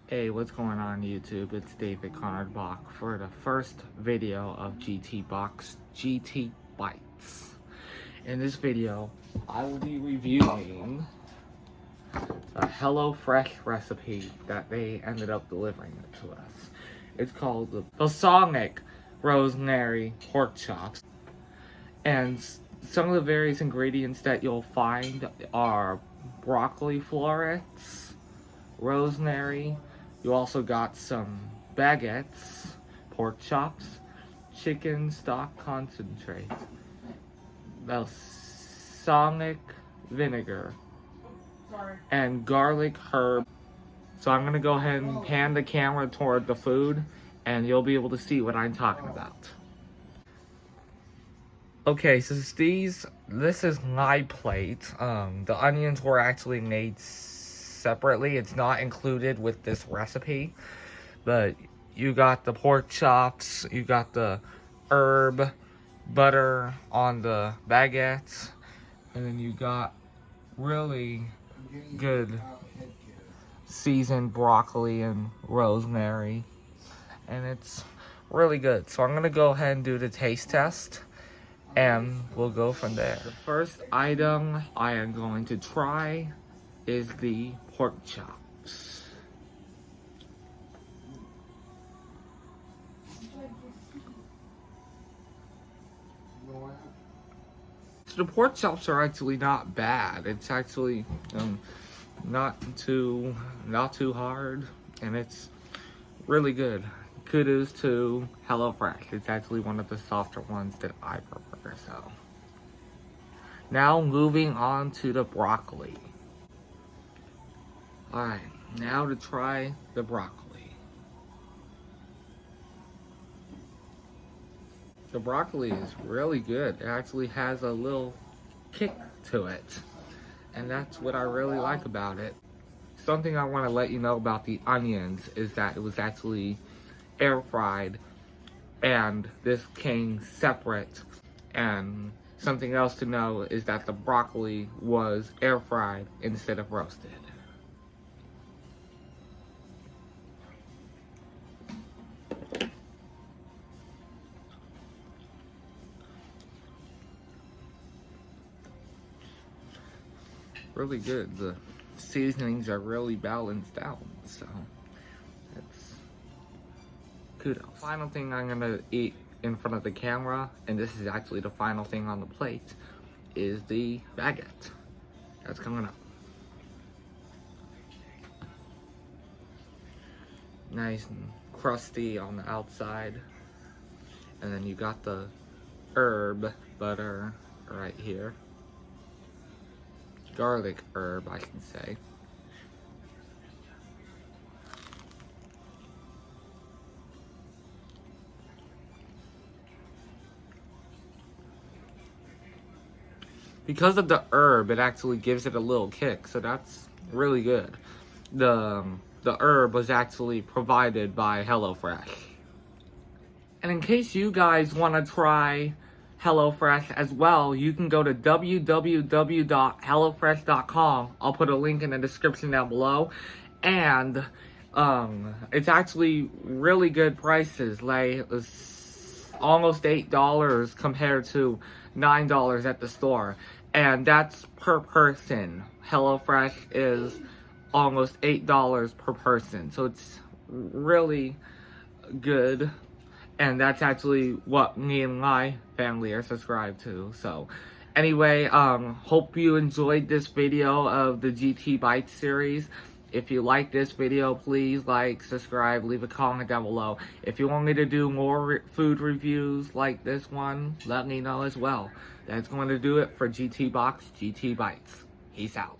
Hey, what's going on YouTube? It's David GTBock for the first video of GTBock's GTBites. In this video, I will be reviewing a HelloFresh recipe that they ended up delivering it to us. It's called the Balsamic Rosemary Pork Chops. And some of the various ingredients that you'll find are broccoli florets, rosemary. You also got some baguettes, pork chops, chicken stock concentrate, balsamic vinegar, and garlic herb. So I'm gonna go ahead and pan the camera toward the food and you'll be able to see what I'm talking about. Okay, so this is my plate. The onions were actually made separately. It's not included with this recipe, but you got the pork chops, you got the herb, butter on the baguettes, and then you got really good seasoned broccoli and rosemary, and it's really good. So I'm gonna go ahead and do the taste test and we'll go from there. The first item I am going to try is the pork chops. So the pork chops are actually not bad. It's actually not too hard, and it's really good. Kudos to HelloFresh. It's actually one of the softer ones that I prefer. So now moving on to the broccoli. Alright, now to try the broccoli. The broccoli is really good. It actually has a little kick to it, and that's what I really like about it. Something I want to let you know about the onions is that it was actually air fried, and this came separate. And something else to know is that the broccoli was air fried instead of roasted. Really good. The seasonings are really balanced out, so that's kudos. Final thing I'm gonna eat in front of the camera, and this is actually the final thing on the plate, is the baguette that's coming up. Nice and crusty on the outside, and then you got the herb butter right here. Garlic herb, I can say. Because of the herb, it actually gives it a little kick, so that's really good. The herb was actually provided by HelloFresh. And in case you guys want to try HelloFresh as well, you can go to www.hellofresh.com. I'll put a link in the description down below. And it's actually really good prices, like almost $8 compared to $9 at the store. And that's per person. HelloFresh is almost $8 per person. So it's really good. And that's actually what me and my family are subscribed to. So anyway, hope you enjoyed this video of the GTBites series. If you like this video, please like, subscribe, leave a comment down below. If you want me to do more food reviews like this one, let me know as well. That's going to do it for GTBock's GTBites. Peace out.